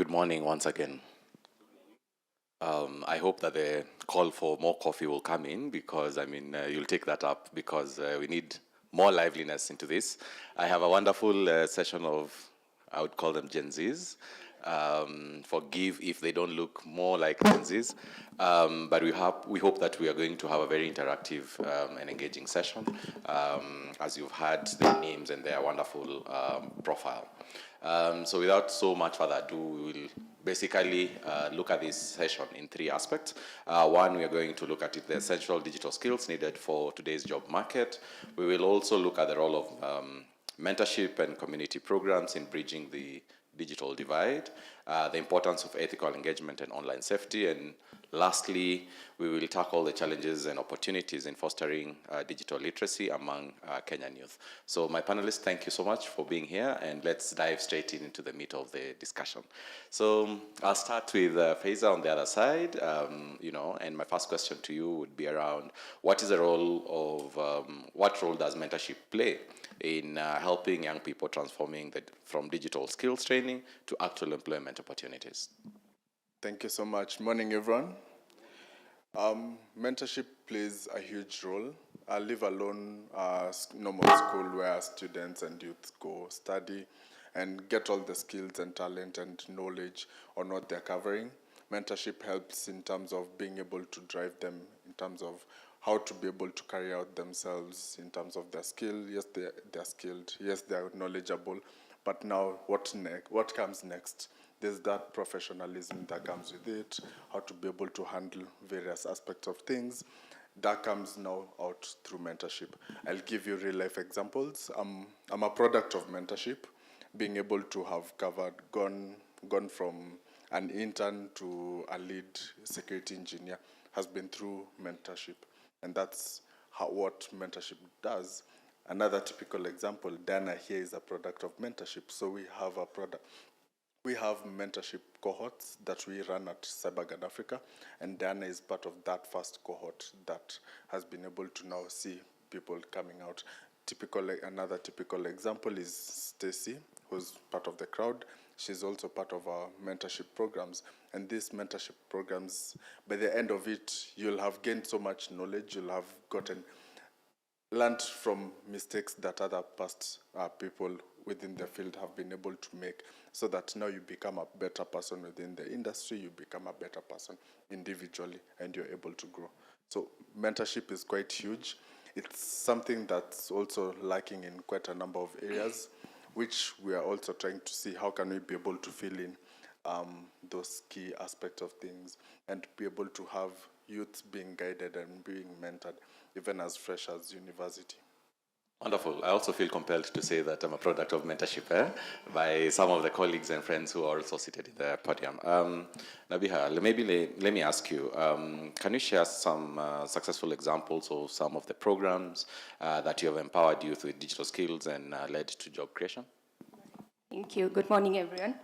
Good morning once again. I hope that the call for more coffee will come in because, you'll take that up because we need more liveliness into this. I have a wonderful session of, I would call them Gen Zs. Forgive if they don't look more like Gen Zs. But we hope that we are going to have a very interactive and engaging session, as you've heard their names and their wonderful profile. So without so much further ado, we will basically look at this session in three aspects. One, we are going to look at the essential digital skills needed for today's job market. We will also look at the role of mentorship and community programs in bridging the digital divide, the importance of ethical engagement and online safety, and lastly, we will tackle the challenges and opportunities in fostering digital literacy among Kenyan youth. So my panelists, thank you so much for being here, and let's dive straight into the meat of the discussion. So I'll start with Fraiser on the other side, and my first question to you would be around what is the role of, what role does mentorship play in helping young people transforming from digital skills training to actual employment opportunities? Thank you so much. Morning, everyone. Mentorship plays a huge role. Leave alone normal school where students and youth go study and get all the skills and talent and knowledge on what they're covering. Mentorship helps in terms of being able to drive them in terms of how to be able to carry out themselves in terms of their skill. Yes, they're skilled. Yes, they're knowledgeable. But now, what comes next? There's that professionalism that comes with it, how to be able to handle various aspects of things. That comes now out through mentorship. I'll give you real-life examples. I'm a product of mentorship, being able to have gone from an intern to a lead security engineer has been through mentorship. And that's what mentorship does. Another typical example, Dana here is a product of mentorship. So we have mentorship cohorts that we run at CyberGuard Africa, and Dana is part of that first cohort that has been able to now see people coming out. Another typical example is Stacy, who's part of the crowd. She's also part of our mentorship programs. And these mentorship programs, by the end of it, you'll have gained so much knowledge, you'll have learned from mistakes that other past people within the field have been able to make, so that now you become a better person within the industry, you become a better person individually, and you're able to grow. So mentorship is quite huge. It's something that's also lacking in quite a number of areas, which we are also trying to see how can we be able to fill in those key aspects of things and be able to have youth being guided and being mentored, even as fresh as university. Wonderful. I also feel compelled to say that I'm a product of mentorship by some of the colleagues and friends who are also seated in the podium. Nabihah, maybe let me ask you, can you share some successful examples of some of the programs that you have empowered youth with digital skills and led to job creation? Thank you. Good morning, everyone.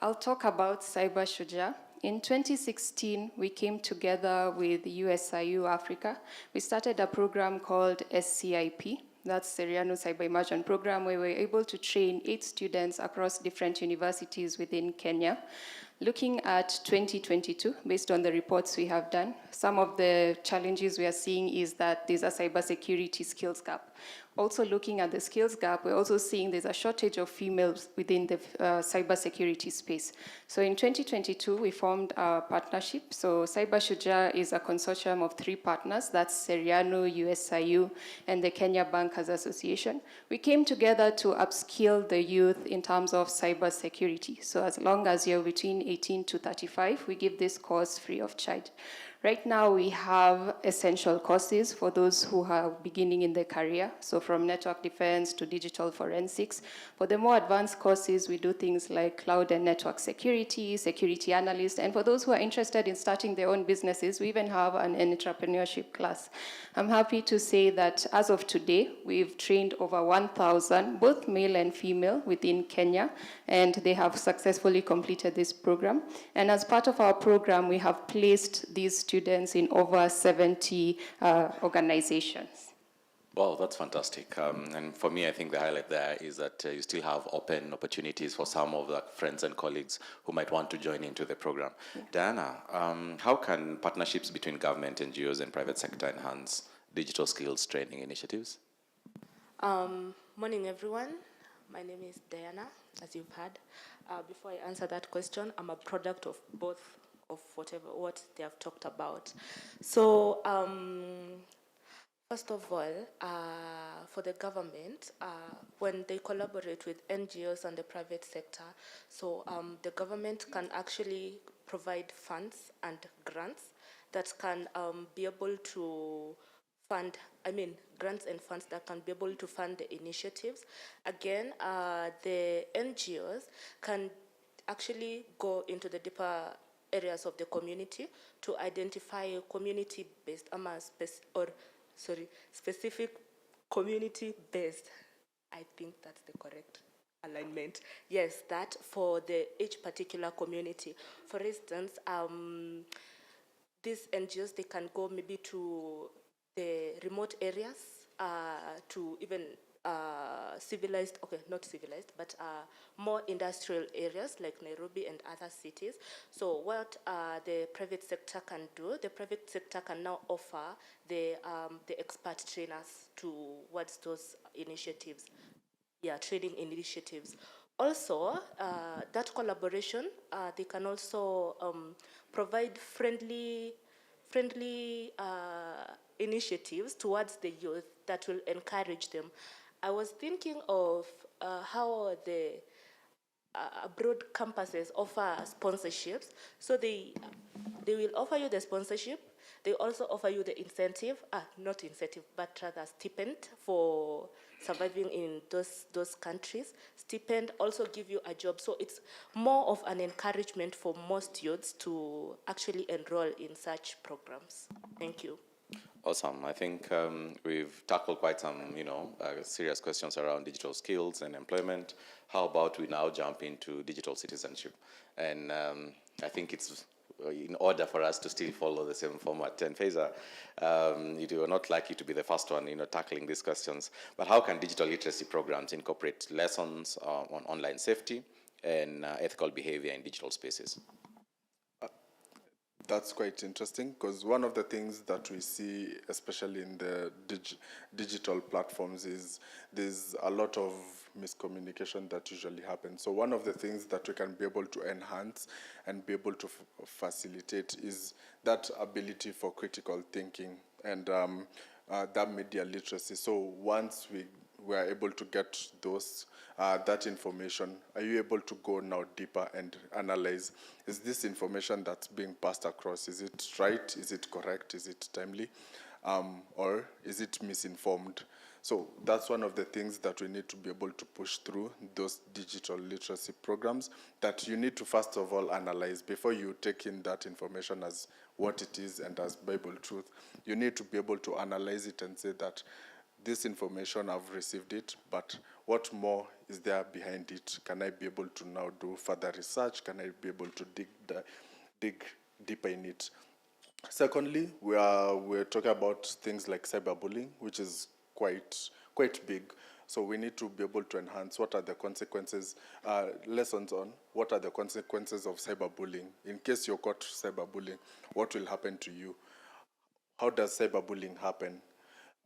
I'll talk about Cyber Shuja. In 2016, we came together with USIU Africa. We started a program called SCIP. That's Serianu Cyber Immersion Program, where we were able to train 8 students across different universities within Kenya. Looking at 2022, based on the reports we have done, some of the challenges we are seeing is that there's a cybersecurity skills gap. Also looking at the skills gap, we're also seeing there's a shortage of females within the cybersecurity space. So in 2022, we formed a partnership. So Cyber Shuja is a consortium of 3 partners. That's Serianu, USIU, and the Kenya Bankers Association. We came together to upskill the youth in terms of cybersecurity. So as long as you're between 18 to 35, we give this course free of charge. Right now, we have essential courses for those who are beginning in their career, so from network defense to digital forensics. For the more advanced courses, we do things like cloud and network security, security analyst, and for those who are interested in starting their own businesses, we even have an entrepreneurship class. I'm happy to say that as of today, we've trained over 1,000, both male and female, within Kenya, and they have successfully completed this program. And as part of our program, we have placed these students in over 70 organizations. Well, that's fantastic. And for me, I think the highlight there is that you still have open opportunities for some of the friends and colleagues who might want to join into the program. Diana, how can partnerships between government, NGOs, and private sector enhance digital skills training initiatives? Morning, everyone. My name is Diana, as you've heard. Before I answer that question, I'm a product of both of what they have talked about. So, first of all, for the government, when they collaborate with NGOs and the private sector, so the government can actually provide funds and grants that can be able to fund, grants and funds that can be able to fund the initiatives. Again, the NGOs can actually go into the deeper areas of the community to identify community-based, specific community-based. I think that's the correct alignment. Yes, that for each particular community. For instance, these NGOs, they can go maybe to the remote areas, to even civilized, okay, not civilized, but more industrial areas like Nairobi and other cities. So what the private sector can do, the private sector can now offer the expert trainers towards those initiatives, training initiatives. Also, that collaboration, they can also provide friendly initiatives towards the youth that will encourage them. I was thinking of how the abroad campuses offer sponsorships. So they will offer you the sponsorship. They also offer you the incentive, not incentive, but rather stipend for surviving in those countries. Stipend also give you a job. So it's more of an encouragement for most youths to actually enroll in such programs. Thank you. Awesome. I think we've tackled quite some, serious questions around digital skills and employment. How about we now jump into digital citizenship? And I think it's in order for us to still follow the same format. And Fraiser, you are not likely to be the first one, tackling these questions. But how can digital literacy programs incorporate lessons on online safety and ethical behavior in digital spaces? That's quite interesting because one of the things that we see, especially in the digital platforms, is there's a lot of miscommunication that usually happens. So one of the things that we can be able to enhance and be able to facilitate is that ability for critical thinking and that media literacy. So once we are able to get that information, are you able to go now deeper and analyze, is this information that's being passed across, is it right, is it correct, is it timely, or is it misinformed? So that's one of the things that we need to be able to push through those digital literacy programs, that you need to first of all analyze before you take in that information as what it is and as Bible truth. You need to be able to analyze it and say that this information, I've received it, but what more is there behind it? Can I be able to now do further research? Can I be able to dig deeper in it? Secondly, we're talking about things like cyberbullying, which is quite big. So we need to be able to enhance what are the consequences, lessons on what are the consequences of cyberbullying. In case you're caught cyberbullying, what will happen to you? How does cyberbullying happen?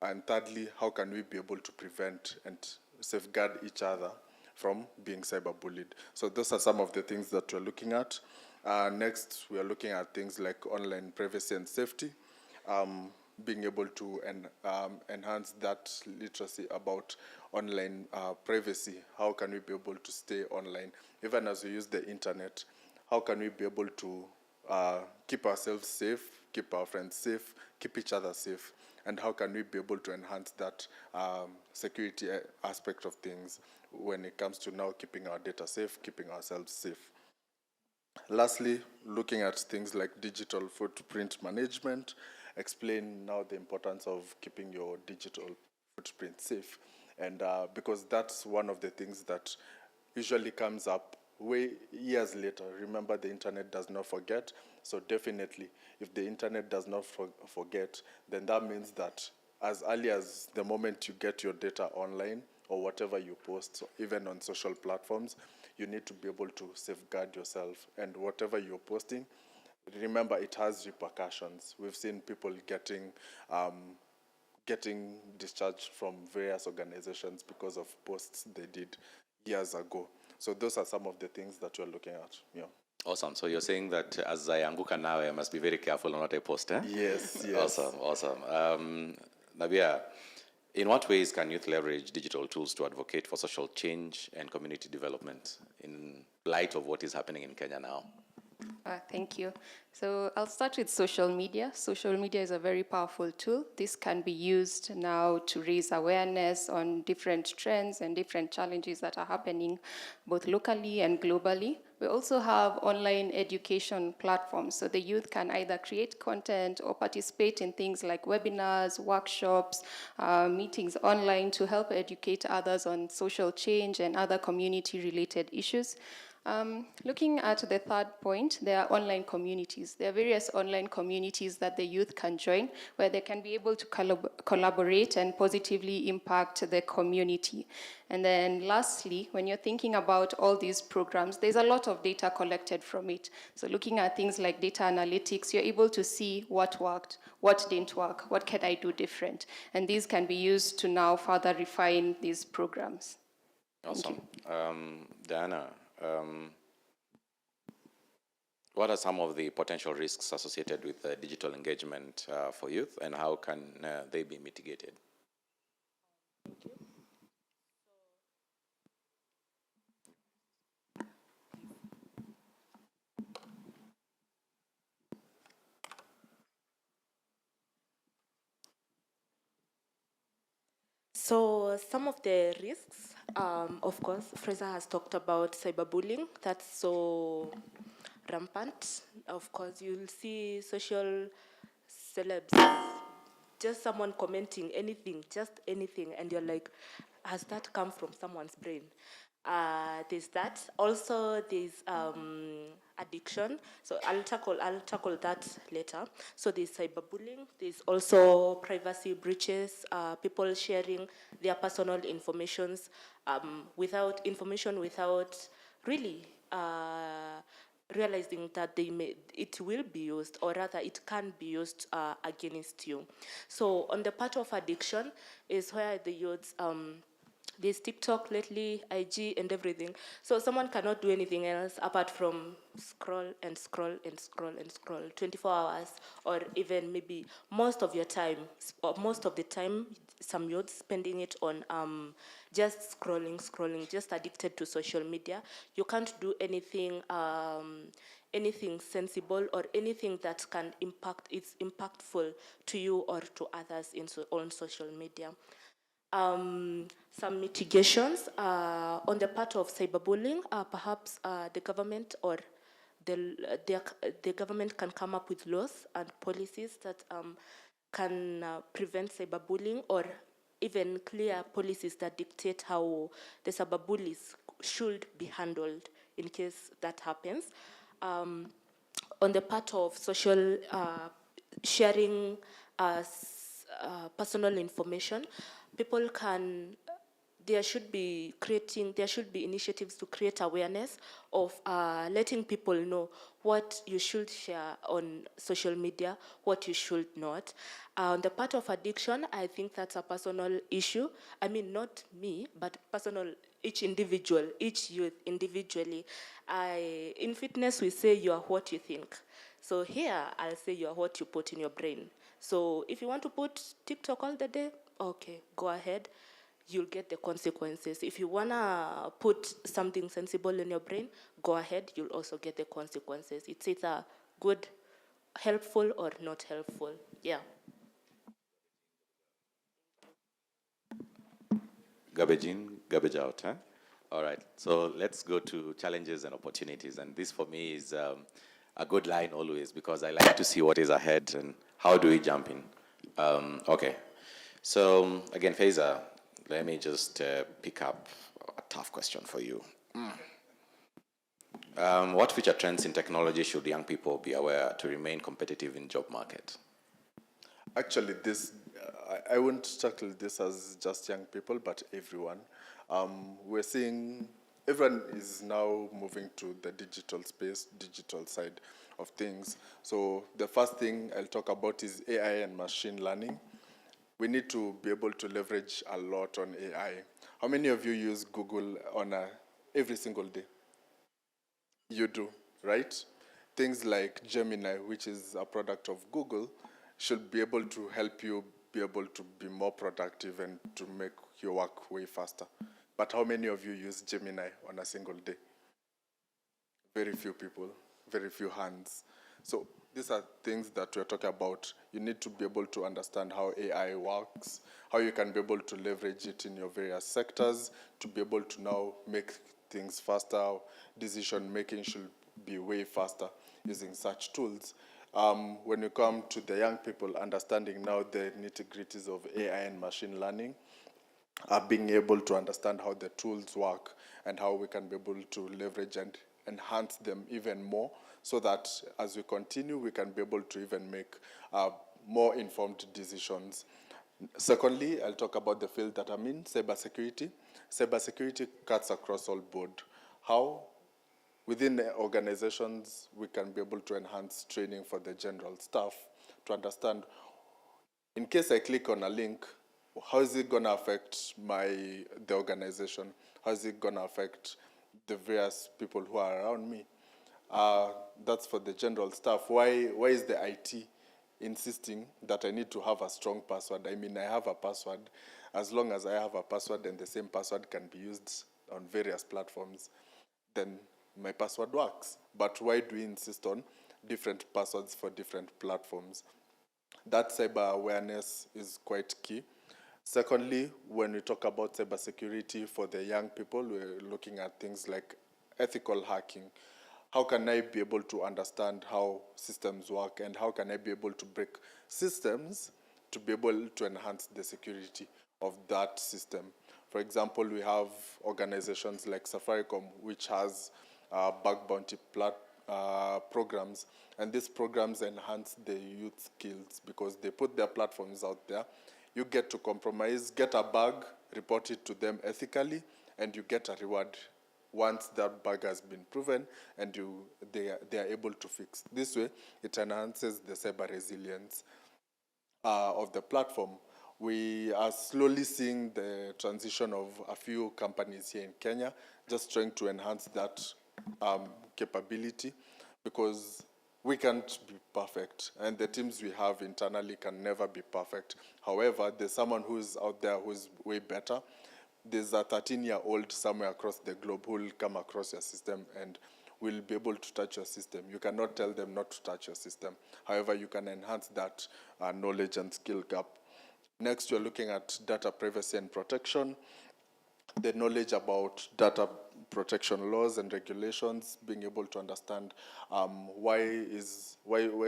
And thirdly, how can we be able to prevent and safeguard each other from being cyberbullied? So those are some of the things that we're looking at. Next, we are looking at things like online privacy and safety, being able to enhance that literacy about online privacy. How can we be able to stay online? Even as we use the internet, how can we be able to keep ourselves safe, keep our friends safe, keep each other safe? And how can we be able to enhance that security aspect of things when it comes to now keeping our data safe, keeping ourselves safe? Lastly, looking at things like digital footprint management, explain now the importance of keeping your digital footprint safe. And because that's one of the things that usually comes up way years later. Remember, the internet does not forget. So definitely, if the internet does not forget, then that means that as early as the moment you get your data online or whatever you post, even on social platforms, you need to be able to safeguard yourself. And whatever you're posting, remember, it has repercussions. We've seen people getting discharged from various organizations because of posts they did years ago. So those are some of the things that we're looking at. Yeah. Awesome. So you're saying that as I anguka now, I must be very careful on what I post, eh? Yes, yes. Awesome. Nabihah, in what ways can youth leverage digital tools to advocate for social change and community development in light of what is happening in Kenya now? Thank you. So I'll start with social media. Social media is a very powerful tool. This can be used now to raise awareness on different trends and different challenges that are happening both locally and globally. We also have online education platforms, so the youth can either create content or participate in things like webinars, workshops, meetings online to help educate others on social change and other community-related issues. Looking at the third point, there are online communities. There are various online communities that the youth can join where they can be able to collaborate and positively impact the community. And then lastly, when you're thinking about all these programs, there's a lot of data collected from it. So looking at things like data analytics, you're able to see what worked, what didn't work, what can I do different. And these can be used to now further refine these programs. Awesome. Diana, what are some of the potential risks associated with digital engagement for youth, and how can they be mitigated? So some of the risks, of course, Fraiser has talked about cyberbullying. That's so rampant. Of course, you'll see social celebs, just someone commenting anything, just anything, and you're like, has that come from someone's brain? There's that. Also, there's addiction. So I'll tackle that later. So there's cyberbullying. There's also privacy breaches. People sharing their personal informations without really realizing that it will be used, or rather it can be used against you. So on the part of addiction is where the youths, there's TikTok lately, IG and everything. So someone cannot do anything else apart from scroll and scroll and scroll and scroll 24 hours, or even maybe most of your time, or most of the time, some youth spending it on just scrolling, just addicted to social media. You can't do anything sensible or anything that can it's impactful to you or to others on social media. Some mitigations on the part of cyberbullying, perhaps the government or the government can come up with laws and policies that can prevent cyberbullying, or even clear policies that dictate how the cyberbullies should be handled in case that happens. On the part of social sharing personal information, people can, there should be initiatives to create awareness of letting people know what you should share on social media, what you should not. On the part of addiction, I think that's a personal issue. I mean, not me, but personal, each individual, each youth individually. In fitness, we say you are what you think. So here, I'll say you are what you put in your brain. So if you want to put TikTok all the day, okay, go ahead. You'll get the consequences. If you want to put something sensible in your brain, go ahead. You'll also get the consequences. It's either good, helpful, or not helpful. Yeah. Garbage in, garbage out, huh? All right, so let's go to challenges and opportunities. And this for me is a good line always, because I like to see what is ahead and how do we jump in. Okay, so again, Fraiser, let me just pick up a tough question for you. What future trends in technology should young people be aware to remain competitive in job market? Actually, this I won't tackle this as just young people, but everyone. We're seeing everyone is now moving to the digital space, digital side of things. So the first thing I'll talk about is AI and machine learning. We need to be able to leverage a lot on AI. How many of you use Google on every single day? You do, right? Things like Gemini, which is a product of Google, should be able to help you be able to be more productive and to make your work way faster. But how many of you use Gemini on a single day? Very few people, very few hands. So these are things that we're talking about. You need to be able to understand how AI works, how you can be able to leverage it in your various sectors, to be able to now make things faster. Decision making should be way faster using such tools. When you come to the young people, understanding now the nitty-gritties of AI and machine learning, being able to understand how the tools work and how we can be able to leverage and enhance them even more, so that as we continue, we can be able to even make more informed decisions. Secondly, I'll talk about the field that I'm in, cybersecurity. Cybersecurity cuts across all board. How? Within the organizations, we can be able to enhance training for the general staff to understand, in case I click on a link, how is it going to affect the organization? How is it going to affect the various people who are around me? That's for the general staff. Why is the IT insisting that I need to have a strong password? I mean, I have a password. As long as I have a password and the same password can be used on various platforms, then my password works. But why do we insist on different passwords for different platforms? That cyber awareness is quite key. Secondly, when we talk about cybersecurity for the young people, we're looking at things like ethical hacking. How can I be able to understand how systems work, and how can I be able to break systems to be able to enhance the security of that system? For example, we have organizations like Safaricom, which has bug bounty programs, and these programs enhance the youth skills because they put their platforms out there. You get to compromise, get a bug, report it to them ethically, and you get a reward once that bug has been proven and they are able to fix. This way, it enhances the cyber resilience of the platform. We are slowly seeing the transition of a few companies here in Kenya, just trying to enhance that capability, because we can't be perfect, and the teams we have internally can never be perfect. However, there's someone who's out there who's way better. There's a 13-year-old somewhere across the globe who will come across your system and will be able to touch your system. You cannot tell them not to touch your system. However, you can enhance that knowledge and skill gap. Next, we're looking at data privacy and protection. The knowledge about data protection laws and regulations, being able to understand why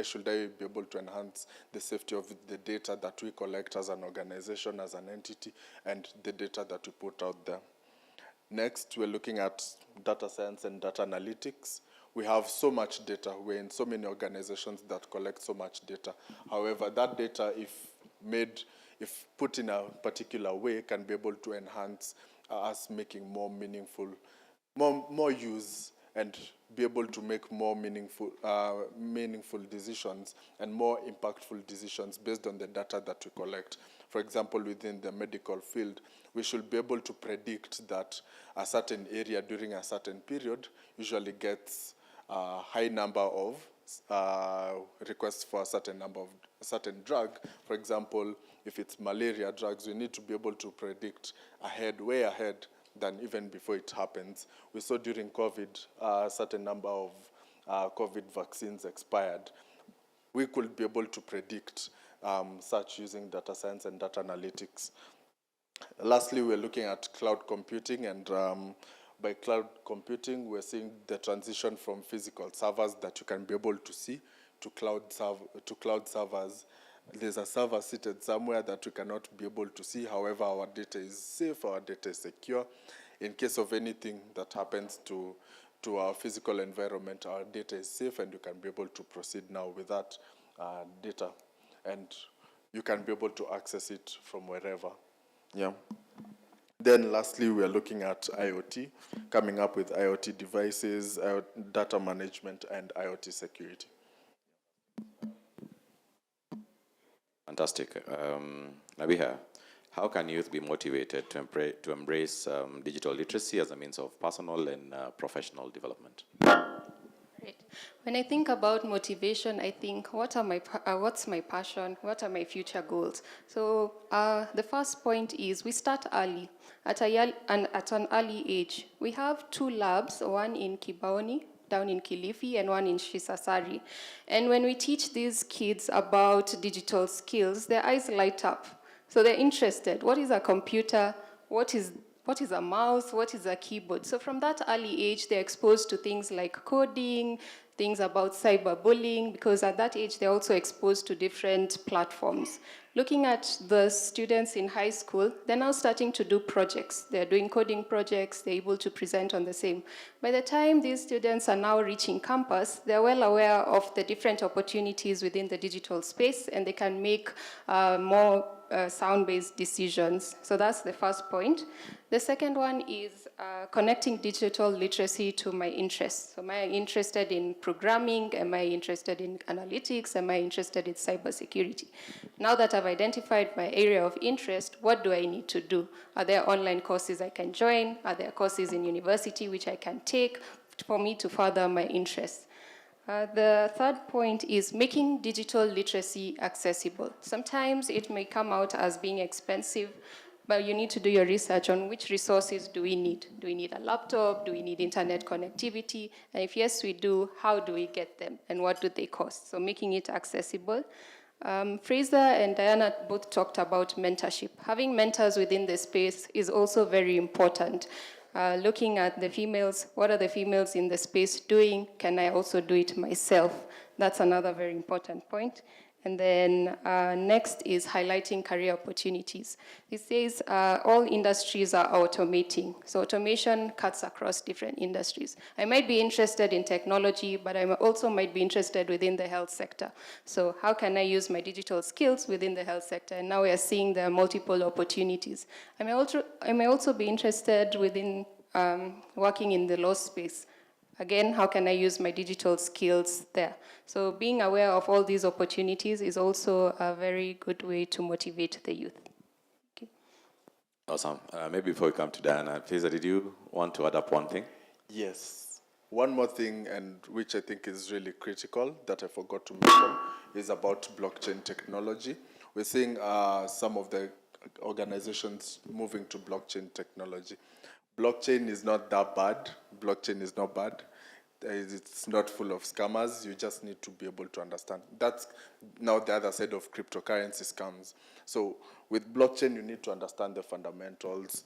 should I be able to enhance the safety of the data that we collect as an organization, as an entity, and the data that we put out there. Next, we're looking at data science and data analytics. We have so much data. We're in so many organizations that collect so much data. However, that data, if put in a particular way, can be able to enhance us making more meaningful, more use, and be able to make more meaningful decisions and more impactful decisions based on the data that we collect. For example, within the medical field, we should be able to predict that a certain area during a certain period usually gets a high number of requests for a certain drug. For example, if it's malaria drugs, we need to be able to predict way ahead than even before it happens. We saw during COVID, a certain number of COVID vaccines expired. We could be able to predict such using data science and data analytics. Lastly, we're looking at cloud computing, and by cloud computing, we're seeing the transition from physical servers that you can be able to see to cloud servers. There's a server seated somewhere that we cannot be able to see. However, our data is safe, our data is secure. In case of anything that happens to our physical environment, our data is safe, and you can be able to proceed now with that data. And you can be able to access it from wherever. Yeah. Then lastly, we are looking at IoT, coming up with IoT devices, data management, and IoT security. Fantastic. Nabihah, how can youth be motivated to embrace digital literacy as a means of personal and professional development? Right. When I think about motivation, I think, what's my passion? What are my future goals? So the first point is we start early. At an early age, we have 2 labs, one in Kibaoni, down in Kilifi, and one in Shisasari. And when we teach these kids about digital skills, their eyes light up. So they're interested. What is a computer? What is a mouse? What is a keyboard? So from that early age, they're exposed to things like coding, things about cyberbullying, because at that age, they're also exposed to different platforms. Looking at the students in high school, they're now starting to do projects. They're doing coding projects, they're able to present on the same. By the time these students are now reaching campus, they're well aware of the different opportunities within the digital space, and they can make more sound-based decisions. So that's the first point. The second one is connecting digital literacy to my interests. So am I interested in programming? Am I interested in analytics? Am I interested in cybersecurity? Now that I've identified my area of interest, what do I need to do? Are there online courses I can join? Are there courses in university which I can take for me to further my interests? The third point is making digital literacy accessible. Sometimes it may come out as being expensive, but you need to do your research on which resources do we need. Do we need a laptop? Do we need internet connectivity? And if yes, we do, how do we get them? And what do they cost? So making it accessible. Fraiser and Diana both talked about mentorship. Having mentors within the space is also very important. Looking at the females, what are the females in the space doing? Can I also do it myself? That's another very important point. And then next is highlighting career opportunities. These days, all industries are automating. So automation cuts across different industries. I might be interested in technology, but I also might be interested within the health sector. So how can I use my digital skills within the health sector? And now we are seeing there are multiple opportunities. I may also be interested within working in the law space. Again, how can I use my digital skills there? So being aware of all these opportunities is also a very good way to motivate the youth. Okay. Awesome. Maybe before we come to Diana, Fraiser, did you want to add up one thing? Yes. One more thing, and which I think is really critical that I forgot to mention, is about blockchain technology. We're seeing some of the organizations moving to blockchain technology. Blockchain is not that bad. Blockchain is not bad. It's not full of scammers. You just need to be able to understand. That's now the other side of cryptocurrency scams. So with blockchain, you need to understand the fundamentals,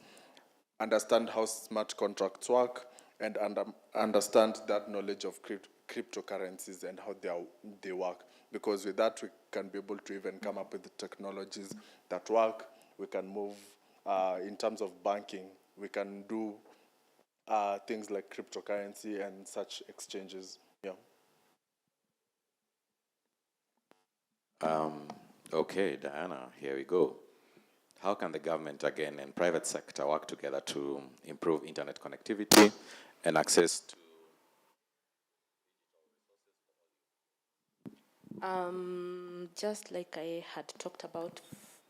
understand how smart contracts work, and understand that knowledge of cryptocurrencies and how they work. Because with that, we can be able to even come up with the technologies that work. We can move in terms of banking. We can do things like cryptocurrency and such exchanges. Yeah. Okay, Diana, here we go. How can the government, again, and private sector work together to improve internet connectivity and access to Just like I had talked about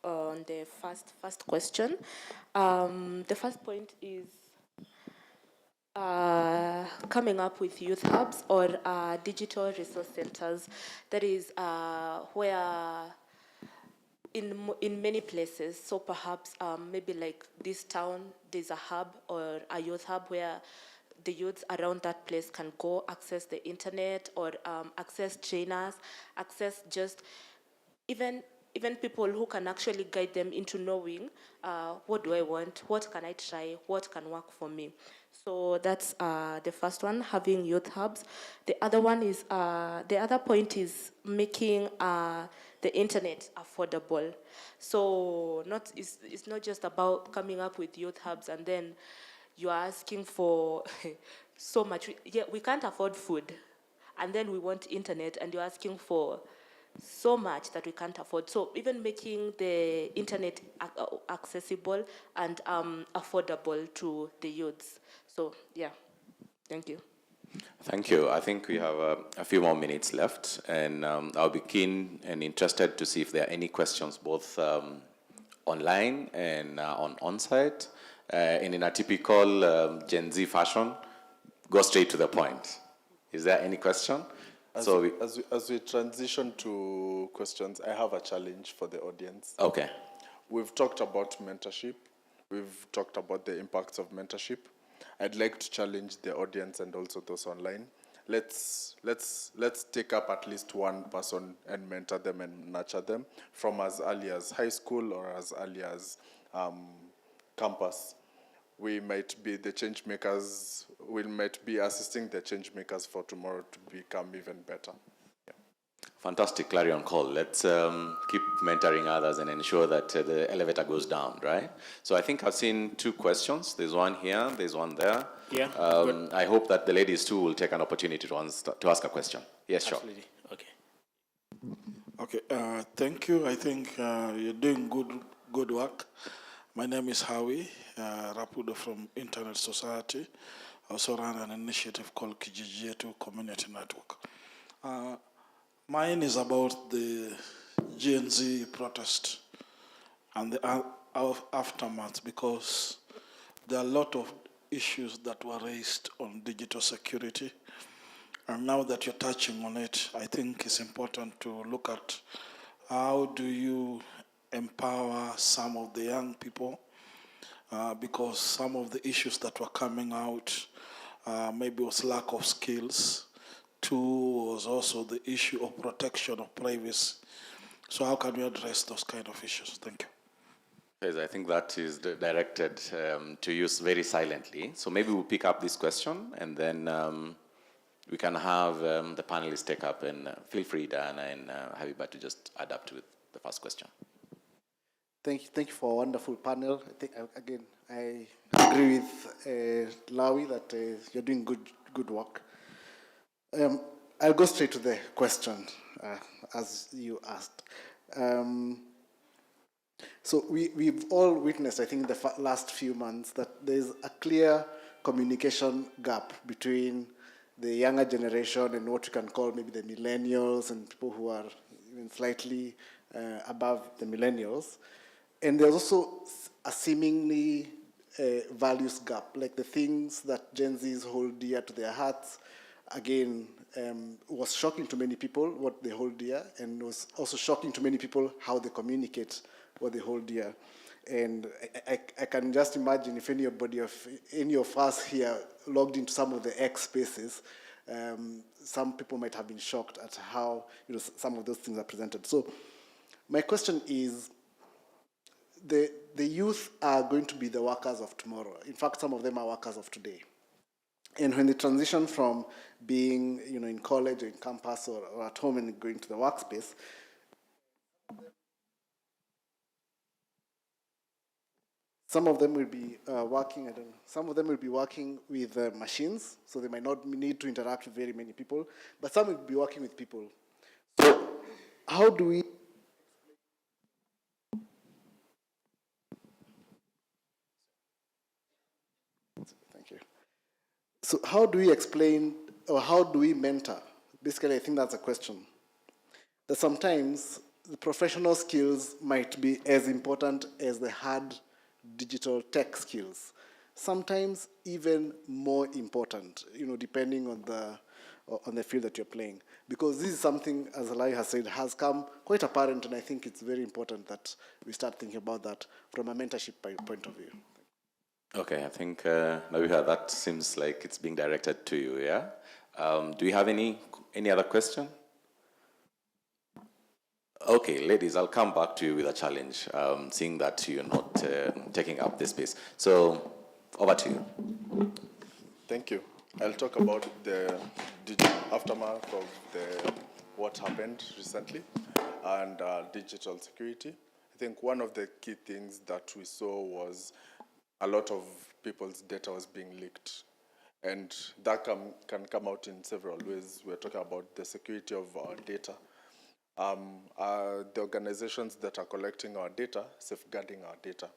on the first question, the first point is coming up with youth hubs or digital resource centers. That is where in many places, so perhaps maybe like this town, there's a hub or a youth hub where the youths around that place can go access the internet or access trainers, access just even people who can actually guide them into knowing what do I want, what can I try, what can work for me. So that's the first one, having youth hubs. The other one is, the other point is making the internet affordable. So it's not just about coming up with youth hubs and then you are asking for so much. Yeah, we can't afford food, and then we want internet, and you're asking for so much that we can't afford. So even making the internet accessible and affordable to the youths. So yeah, thank you. Thank you. I think we have a few more minutes left, and I'll be keen and interested to see if there are any questions both online and on-site. And in a typical Gen Z fashion, go straight to the point. Is there any question? As we transition to questions, I have a challenge for the audience. Okay. We've talked about mentorship. We've talked about the impacts of mentorship. I'd like to challenge the audience and also those online. Let's take up at least one person and mentor them and nurture them from as early as high school or as early as campus. We might be the change makers. We might be assisting the change makers for tomorrow to become even better. Fantastic, clarion call. Let's keep mentoring others and ensure that the elevator goes down, right? So I think I've seen two questions. There's one here, there's one there. Yeah. I hope that the ladies too will take an opportunity to ask a question. Yes, sure. Absolutely. Okay. Okay, thank you. I think you're doing good work. My name is Howie Rapudo from Internet Society. I also run an initiative called Kijiji Yetu Community Network. Mine is about the Gen Z protest and the aftermath, because there are a lot of issues that were raised on digital security. And now that you're touching on it, I think it's important to look at how do you empower some of the young people, because some of the issues that were coming out maybe was lack of skills. Two was also the issue of protection of privacy. So how can we address those kind of issues? Thank you. Yes, I think that is directed to you very silently. So maybe we'll pick up this question and then we can have the panelists take up, and feel free, Diana and Habiba, to just adapt with the first question. Thank you for a wonderful panel. I think, again, I agree with Lawi that you're doing good work. I'll go straight to the question, as you asked. So we've all witnessed, I think, the last few months that there's a clear communication gap between the younger generation and what you can call maybe the millennials and people who are even slightly above the millennials. And there's also a seemingly values gap, like the things that Gen Zs hold dear to their hearts. Again, was shocking to many people what they hold dear, and was also shocking to many people how they communicate what they hold dear. And I can just imagine if any of us here logged into some of the X spaces, some people might have been shocked at how some of those things are presented. So my question is, the youth are going to be the workers of tomorrow. In fact, some of them are workers of today. And when they transition from being, in college or in campus or at home and going to the workspace, some of them will be working. Some of them will be working with machines, so they might not need to interact with very many people. But some will be working with people. So, how do we? Thank you. So how do we explain, or how do we mentor? Basically, I think that's a question. That sometimes the professional skills might be as important as the hard digital tech skills. Sometimes even more important, depending on the field that you're playing. Because this is something, as Alai has said, has come quite apparent, and I think it's very important that we start thinking about that from a mentorship point of view. Okay, I think, Nabihah, that seems like it's being directed to you, yeah? Do you have any other question? Okay, ladies, I'll come back to you with a challenge, seeing that you're not taking up this space. So, over to you. Thank you. I'll talk about the aftermath of what happened recently and digital security. I think one of the key things that we saw was a lot of people's data was being leaked. And that can come out in several ways. We're talking about the security of our data. the organizations that are collecting our data, safeguarding our data.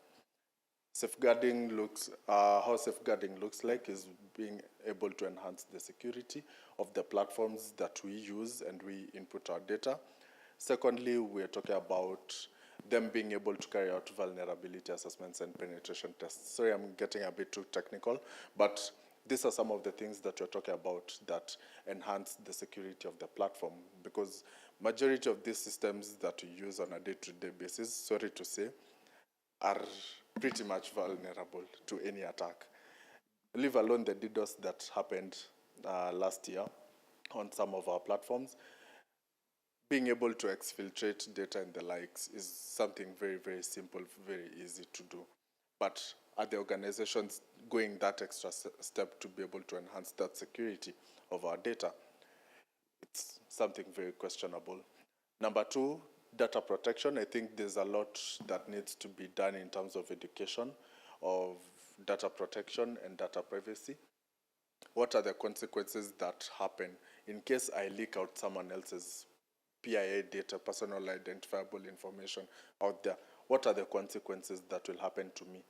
How safeguarding looks like is being able to enhance the security of the platforms that we use and we input our data. Secondly, we're talking about them being able to carry out vulnerability assessments and penetration tests. Sorry, I'm getting a bit too technical, but these are some of the things that we're talking about that enhance the security of the platform, because majority of these systems that we use on a day-to-day basis, sorry to say, are pretty much vulnerable to any attack. Leave alone the DDoS that happened last year on some of our platforms. Being able to exfiltrate data and the likes is something very, very simple, very easy to do. But are the organizations going that extra step to be able to enhance that security of our data? It's something very questionable. Number two, data protection. I think there's a lot that needs to be done in terms of education of data protection and data privacy. What are the consequences that happen in case I leak out someone else's PIA data, personal identifiable information out there? What are the consequences that will happen to me?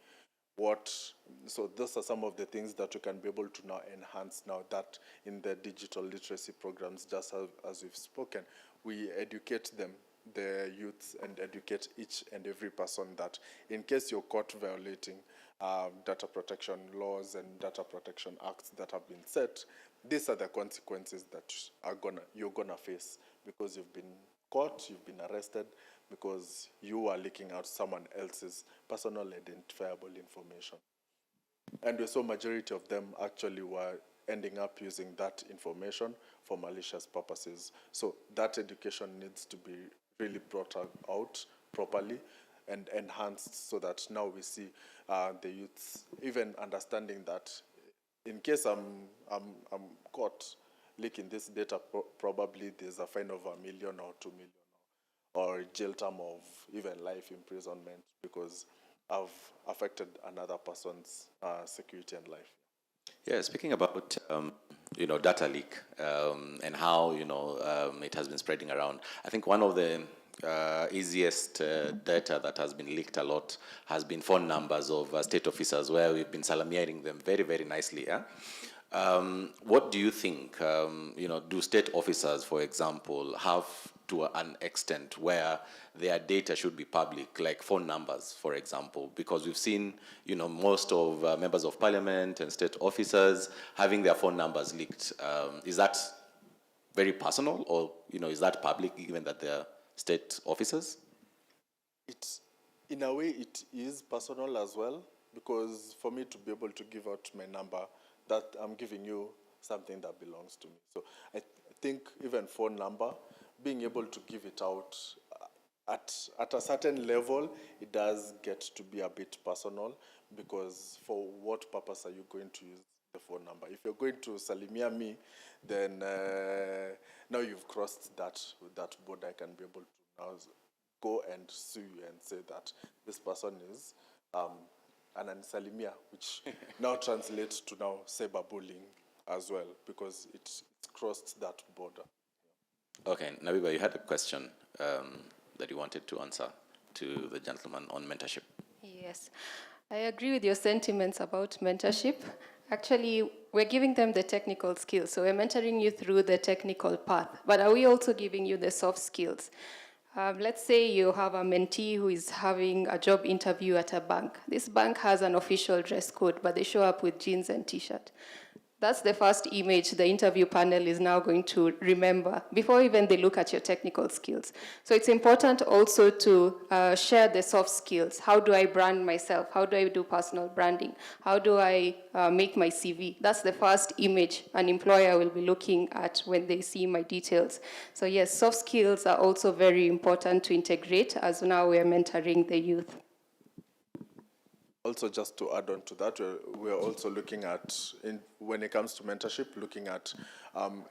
So those are some of the things that we can be able to now enhance now that in the digital literacy programs, just as we've spoken, we educate them, the youths, and educate each and every person that in case you're caught violating data protection laws and data protection acts that have been set, these are the consequences that you're gonna face, because you've been caught, you've been arrested, because you are leaking out someone else's personal identifiable information. And we saw majority of them actually were ending up using that information for malicious purposes. So that education needs to be really brought out properly and enhanced, so that now we see the youths even understanding that in case I'm caught leaking this data, probably there's a fine of $1 million or $2 million, or a jail term of even life imprisonment, because I've affected another person's security and life. Yeah, speaking about data leak and how it has been spreading around, I think one of the easiest data that has been leaked a lot has been phone numbers of state officers, where we've been salamiating them very, very nicely. Yeah? What do you think? Do state officers, for example, have to an extent where their data should be public, like phone numbers, for example? Because we've seen, most of members of parliament and state officers having their phone numbers leaked. Is that very personal, or is that public, given that they're state officers? In a way, it is personal as well, because for me to be able to give out my number, that I'm giving you something that belongs to me. So I think even phone number, being able to give it out at a certain level, it does get to be a bit personal, because for what purpose are you going to use the phone number? If you're going to salimia me, then now you've crossed that border. I can be able to now go and sue you and say that this person is an ansalimia, which now translates to now cyberbullying as well, because it's crossed that border. Okay, Nabihah, you had a question that you wanted to answer to the gentleman on mentorship. Yes, I agree with your sentiments about mentorship. Actually, we're giving them the technical skills, so we're mentoring you through the technical path, but are we also giving you the soft skills? Let's say you have a mentee who is having a job interview at a bank. This bank has an official dress code, but they show up with jeans and t-shirt. That's the first image the interview panel is now going to remember before even they look at your technical skills. So it's important also to share the soft skills. How do I brand myself? How do I do personal branding? How do I make my CV? That's the first image an employer will be looking at when they see my details. So yes, soft skills are also very important to integrate, as now we are mentoring the youth. Also, just to add on to that, we're also looking at, when it comes to mentorship, looking at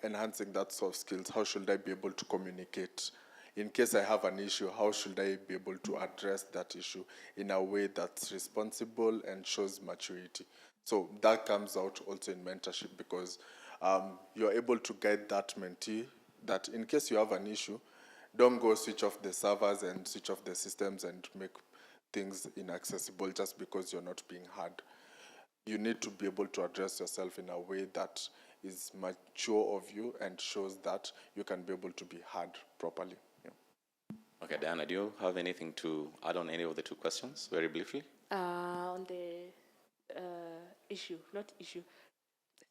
enhancing that soft skills. How should I be able to communicate? In case I have an issue, how should I be able to address that issue in a way that's responsible and shows maturity? So that comes out also in mentorship, because you're able to guide that mentee that in case you have an issue, Don't go switch off the servers and switch off the systems and make things inaccessible just because you're not being heard. You need to be able to address yourself in a way that is mature of you and shows that you can be able to be heard properly. Yeah. Okay, Diana, do you have anything to add on any of the two questions, very briefly? On the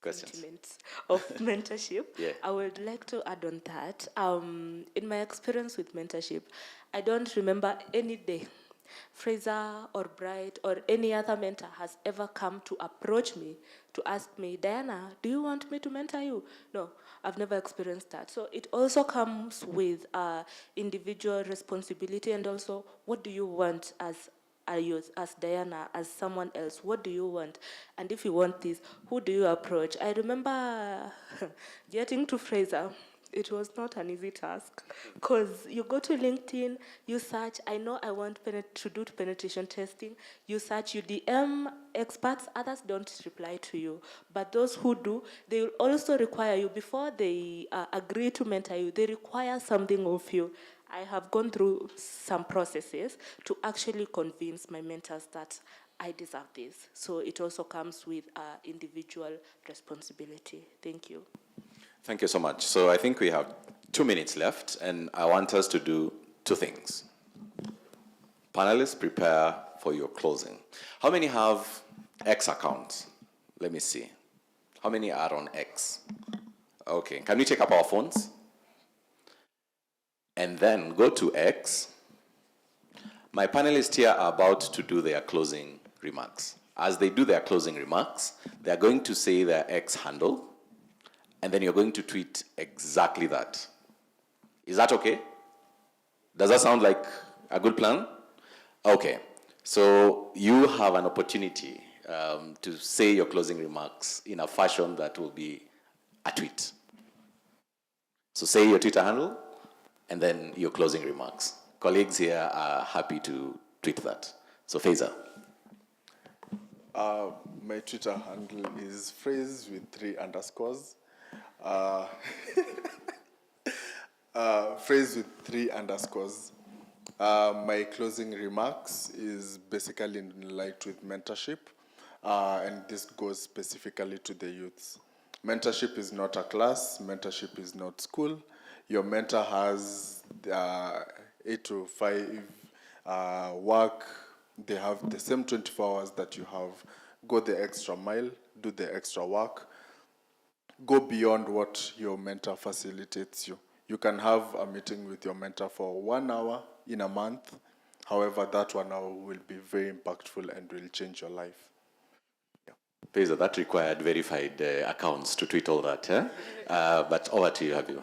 Questions. sentiments of mentorship, Yeah. I would like to add on that. In my experience with mentorship, I don't remember any day Fraiser or Bright or any other mentor has ever come to approach me to ask me, Diana, do you want me to mentor you? No, I've never experienced that. So it also comes with individual responsibility, and also what do you want as Diana, as someone else? What do you want? And if you want this, who do you approach? I remember getting to Fraiser. It was not an easy task because you go to LinkedIn, you search, I know I want to do penetration testing, you search, you DM experts, others don't reply to you. But those who do, they will also require you, before they agree to mentor you, they require something of you. I have gone through some processes to actually convince my mentors that I deserve this. So it also comes with individual responsibility. Thank you. Thank you so much. So I think we have 2 minutes left, and I want us to do two things. Panelists, prepare for your closing. How many have X accounts? Let me see. How many are on X? Okay, can we take up our phones? And then go to X. My panelists here are about to do their closing remarks. As they do their closing remarks, they're going to say their X handle, and then you're going to tweet exactly that. Is that okay? Does that sound like a good plan? Okay, so you have an opportunity to say your closing remarks in a fashion that will be a tweet. So say your Twitter handle, and then your closing remarks. Colleagues here are happy to tweet that. So Fraiser. My Twitter handle is phrase with 3 underscores. Phrase with 3 underscores. My closing remarks is basically in light with mentorship, and this goes specifically to the youths. Mentorship is not a class, mentorship is not school. Your mentor has 8 to 5 work. They have the same 24 hours that you have. Go the extra mile, do the extra work. Go beyond what your mentor facilitates you. You can have a meeting with your mentor for 1 hour in a month. However, that 1 hour will be very impactful and will change your life. Fraiser, that required verified accounts to tweet all that. But over to you, Habiba.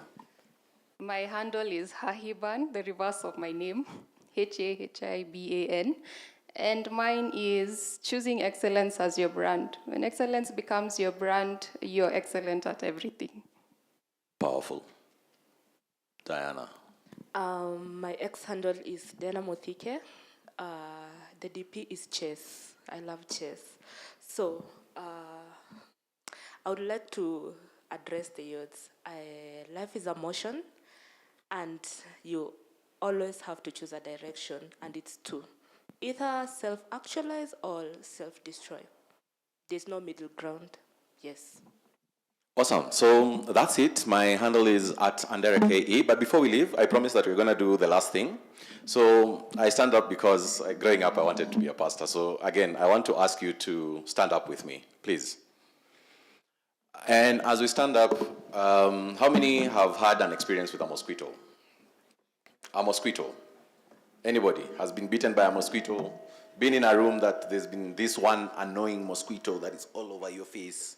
My handle is Hahiban, the reverse of my name, Hahiban. And mine is choosing excellence as your brand. When excellence becomes your brand, you're excellent at everything. Powerful. Diana. My X handle is Diana Muthike. The DP is chess. I love chess. So I would like to address the youths. Life is a motion, and you always have to choose a direction, and it's two. Either self-actualize or self-destroy. There's no middle ground. Yes. Awesome. So that's it. My handle is at Andere KE. But before we leave, I promise that we're going to do the last thing. So I stand up because growing up, I wanted to be a pastor. So again, I want to ask you to stand up with me, please. And as we stand up, how many have had an experience with a mosquito? A mosquito. Anybody has been bitten by a mosquito? Been in a room that there's been this one annoying mosquito that is all over your face?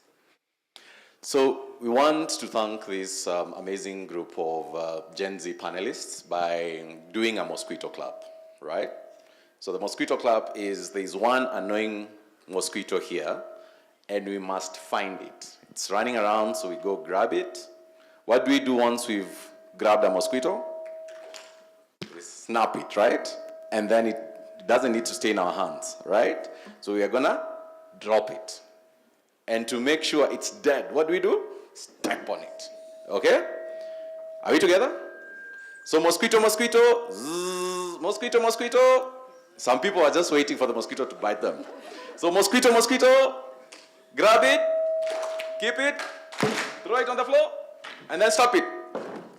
So we want to thank this amazing group of Gen Z panelists by doing a mosquito club, right? So the mosquito club is, there's one annoying mosquito here, and we must find it. It's running around, so we go grab it. What do we do once we've grabbed a mosquito? We snap it, right? And then it doesn't need to stay in our hands, right? So we are gonna drop it. And to make sure it's dead, what do? Step on it. Okay? Are we together? So mosquito, mosquito, zzz, mosquito, mosquito. Some people are just waiting for the mosquito to bite them. So mosquito, mosquito, grab it, keep it, throw it on the floor, and then stop it.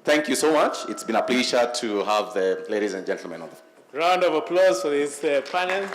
Thank you so much. It's been a pleasure to have the ladies and gentlemen on the floor. Round of applause for this panel.